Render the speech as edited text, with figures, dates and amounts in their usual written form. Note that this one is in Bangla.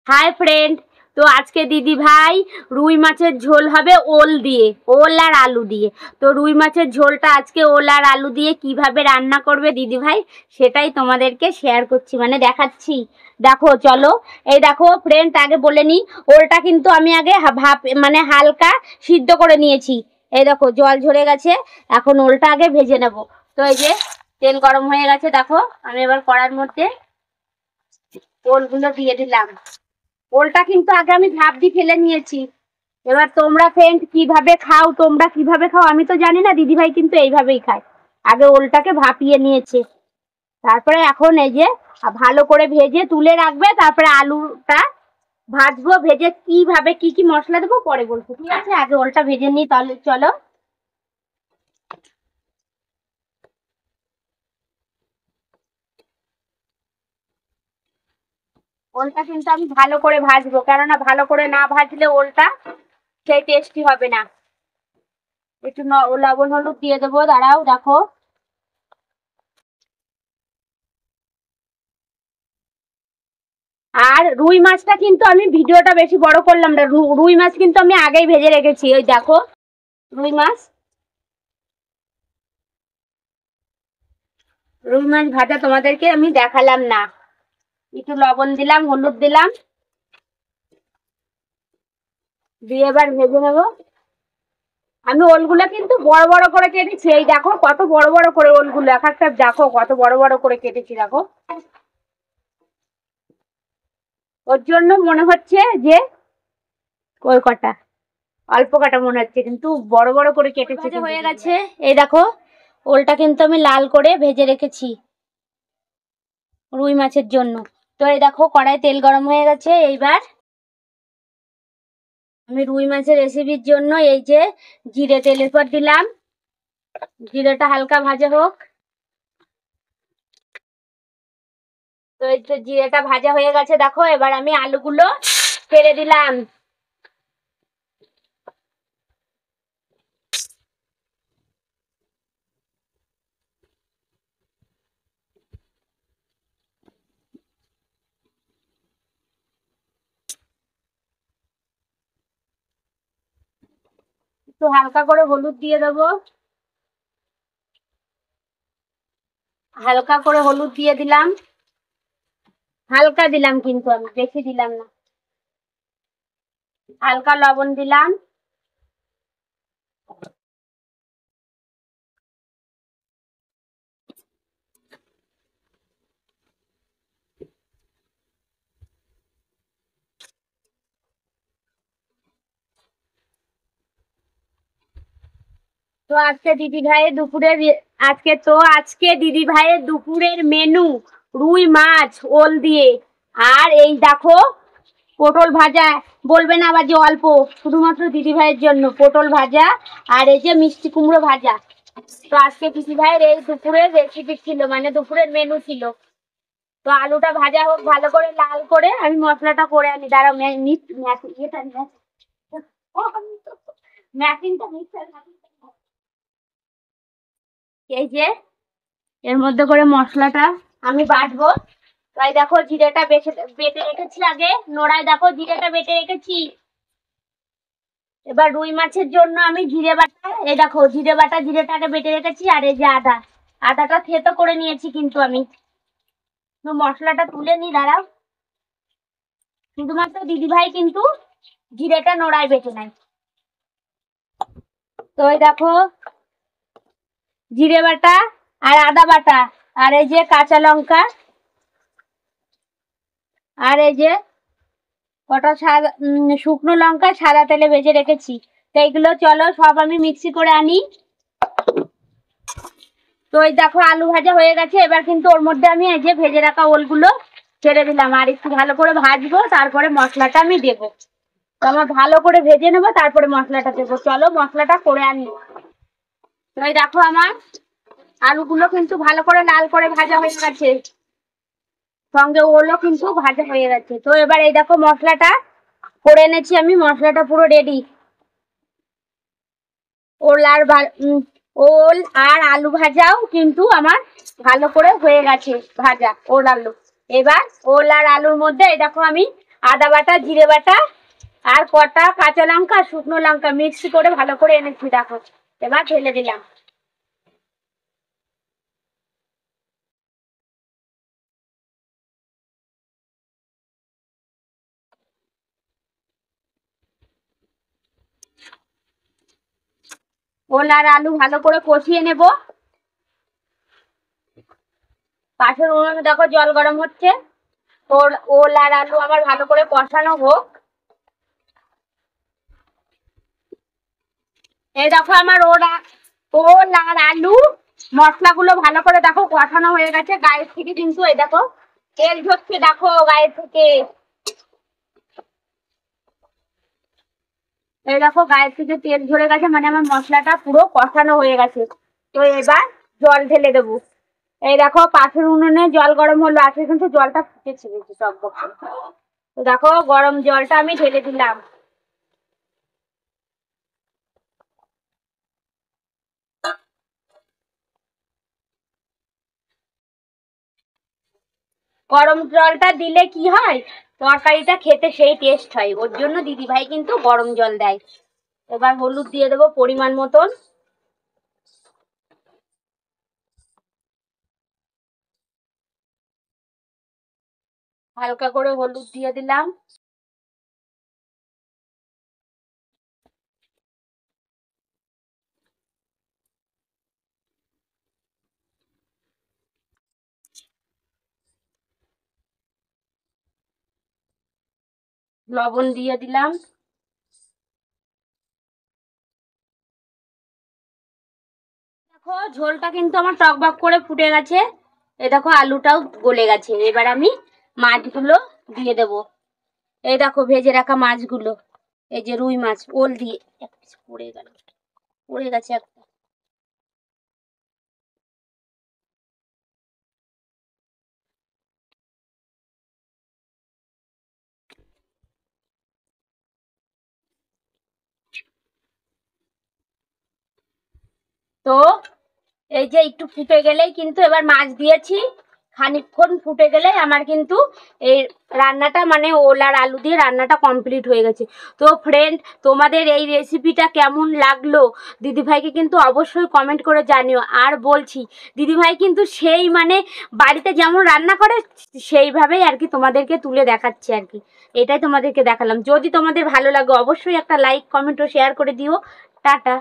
Hi friend. तो आज के दीदी भाई रुई माছের ঝোল হবে ওল দিয়ে, ওল আর আলু দিয়ে। তো রুই মাছের ঝোলটা আজকে ওল আর আলু দিয়ে কিভাবে রান্না করবে দিদি ভাই সেটাই তোমাদেরকে শেয়ার করছি, মানে দেখাচ্ছি। দেখো চলো, এই দেখো ফ্রেন্ড, আগে বলে নি ওলটা কিন্তু আমি আগে ভাপ মানে হালকা সিদ্ধ করে নিয়েছি। এই দেখো জল ঝরে গেছে, এখন ওলটা আগে ভেজে নেব। তো এই যে তেল গরম হয়ে গেছে, দেখো আমি এবার কড়ার মধ্যে ওলগুলো দিয়ে দিলাম। ওলটা কিন্তু আগে আমি ভাপ দিয়ে ফেলে নিয়েছি। এবার তোমরা ফ্রেন্ড কিভাবে খাও, তোমরা কিভাবে খাও আমি তো জানি না, দিদি ভাই কিন্তু এইভাবেই খায়। আগে ওলটাকে ভাপিয়ে নিয়েছে, তারপরে এখন এই যে ভালো করে ভেজে তুলে রাখবে, তারপরে আলুটা ভাজবো। ভেজে কিভাবে কি কি মশলা দেবো পরে বলবো, ঠিক আছে? আগে ওলটা ভেজে নিই, তাহলে চলো। ওলটা কিন্তু আমি ভালো করে ভাজবো, কেননা ভালো করে না ভাজলে ওলটা সেই টেস্টি হবে না। একটু লবণ হলুদ দিয়ে দেবো, দাঁড়াও দেখো। আর রুই মাছটা কিন্তু আমি ভিডিওটা বেশি বড় করলাম না, রুই মাছ কিন্তু আমি আগেই ভেজে রেখেছি। ওই দেখো রুই মাছ, রুই মাছ ভাজা তোমাদেরকে আমি দেখালাম না। একটু লবণ দিলাম, হলুদ দিলাম, দিয়ে এবার ভেজে নেবো। আমি ওলগুলো কিন্তু বড় বড় করে কেটেছি। এই দেখো কত বড় বড় করে ওলগুলো, এক একটা দেখো কত বড় বড় করে কেটেছি। দেখো ওর জন্য মনে হচ্ছে যে ওই কটা অল্প কাটা মনে হচ্ছে, কিন্তু বড় বড় করে কেটেছি। ভাজা হয়ে গেছে, এই দেখো ওলটা কিন্তু আমি লাল করে ভেজে রেখেছি রুই মাছের জন্য। তো এই দেখো কড়াই তেল গরম হয়ে গেছে। এইবার আমি রুই মাছের রেসিপির জন্য এই যে জিরে তেলের পর দিলাম, জিরেটা হালকা ভাজা হোক। তো এই তো জিরেটা ভাজা হয়ে গেছে, দেখো এবার আমি আলুগুলো ছেড়ে দিলাম। একটু হালকা করে হলুদ দিয়ে দেবো, হালকা করে হলুদ দিয়ে দিলাম, হালকা দিলাম কিন্তু আমি বেশি দিলাম না। হালকা লবণ দিলাম, তো আজকে দিদি ভাইয়ের দুপুরের আজকে দিদি ভাইয়ের দুপুরের মেনু রুই মাছ ওল দিয়ে। আর এই দেখো পটল ভাজা, বলবে না আবার যে অল্প, শুধুমাত্র দিদি ভাইয়ের জন্য পটল ভাজা। আর এই যে মিষ্টি কুমড়ো ভাজা। তো আজকে দিদি ভাইয়ের এই দুপুরের রেসিপি ছিল, মানে দুপুরের মেনু ছিল। তো আলুটা ভাজা হোক ভালো করে লাল করে, আমি মশলাটা করে আনি। দাঁড়াও এই যে এর মধ্যে করে মশলাটা আমি বাটবো। তাই দেখো জিরেটা বেটে রেখেছি আগে, নোড়ায় দেখো জিরেটা বেটে রেখেছি। এবার রুই মাছের জন্য আমি জিরে বাটা, এই দেখো জিরে বাটা, জিরেটাকে বেটে রেখেছি। আর এই যে আদাটা থেতো করে নিয়েছি কিন্তু আমি। তো মশলাটা তুলে নি, দাঁড়াও। শুধুমাত্র দিদিভাই কিন্তু জিরেটা নোড়ায় বেটে নেয়। তো এই দেখো জিরে বাটা আর আদা বাটা, আর এই যে কাঁচা লঙ্কা, আর এই যে কটা শুকনো লঙ্কা সাদা তেলে ভেজে রেখেছি। তো এইগুলো চলো সব আমি মিক্সি করে আনি। তো এই দেখো আলু ভাজা হয়ে গেছে, এবার কিন্তু ওর মধ্যে আমি এই যে ভেজে রাখা ওলগুলো ছেড়ে দিলাম। আর একটু ভালো করে ভাজবো, তারপরে মশলাটা আমি দেবো। তো আমার ভালো করে ভেজে নেবো, তারপরে মশলাটা দেবো। চলো মশলাটা করে আনি। তো এই দেখো আমার আলুগুলো কিন্তু ভালো করে লাল করে ভাজা হয়ে গেছে, সঙ্গে ওলও কিন্তু ভাজা হয়ে গেছে। তো এবার এই দেখো মশলাটা করে এনেছি আমি, মশলাটা পুরো রেডি। ওল আর আলু ভাজাও কিন্তু আমার ভালো করে হয়ে গেছে ভাজা, ওল আলু। এবার ওল আর আলুর মধ্যে এই দেখো আমি আদা বাটা, জিরে বাটা আর কটা কাঁচা লঙ্কা, শুকনো লঙ্কা মিক্সি করে ভালো করে এনেছি দেখো। এবার ঢেলে দিলাম। ওল আর আলু ভালো করে কষিয়ে নেব। পাশের উনুনে দেখো জল গরম হচ্ছে। ওল আর আলু আমার ভালো করে কষানো হোক। এই দেখো আমার ওল আর আলু মশলাগুলো ভালো করে দেখো কষানো হয়ে গেছে। গায়ের থেকে কিন্তু এই দেখো তেল ঝরছে, দেখো গায়ের থেকে। এই দেখো গায়ের থেকে তেল ঝরে গেছে, মানে আমার মশলাটা পুরো কষানো হয়ে গেছে। তো এবার জল ঢেলে দেবো। এই দেখো পাশের উনুনে জল গরম হলো, আজকে কিন্তু জলটা ফুটেছে বেশি টকবক করে। তো দেখো গরম জলটা আমি ঢেলে দিলাম। গরম জলটা দিলে কি হয়, তরকারিটা খেতে সেই টেস্ট হয়, ওর জন্য দিদিভাই কিন্তু গরম জল দেয়। এবার হলুদ দিয়ে দেবো পরিমাণ মতন। হালকা করে হলুদ দিয়ে দিলাম। লবণ দিয়ে দিলাম। দেখো ঝোলটা কিন্তু আমার টকবক করে ফুটে গেছে। এই দেখো আলুটাও গলে গেছে। এবার আমি মাছগুলো দিয়ে দেব। এই দেখো ভেজে রাখা মাছগুলো, এই যে রুই মাছ ওল দিয়ে। পড়ে গেল, পড়ে গেছে একটা। তো এই যে একটু ফুটে গেলেই কিন্তু এবার মাছ দিয়েছি, খানিকক্ষণ ফুটে গেলেই আমার কিন্তু এই রান্নাটা মানে ওল আর আলু দিয়ে রান্নাটা কমপ্লিট হয়ে গেছে। তো ফ্রেন্ড, তোমাদের এই রেসিপিটা কেমন লাগলো দিদিভাইকে কিন্তু অবশ্যই কমেন্ট করে জানিও। আর বলছি দিদিভাই কিন্তু সেই মানে বাড়িতে যেমন রান্না করে সেইভাবেই আর কি তোমাদেরকে তুলে দেখাচ্ছে আর কি। এটাই তোমাদেরকে দেখালাম। যদি তোমাদের ভালো লাগে অবশ্যই একটা লাইক, কমেন্ট ও শেয়ার করে দিও। টাটা।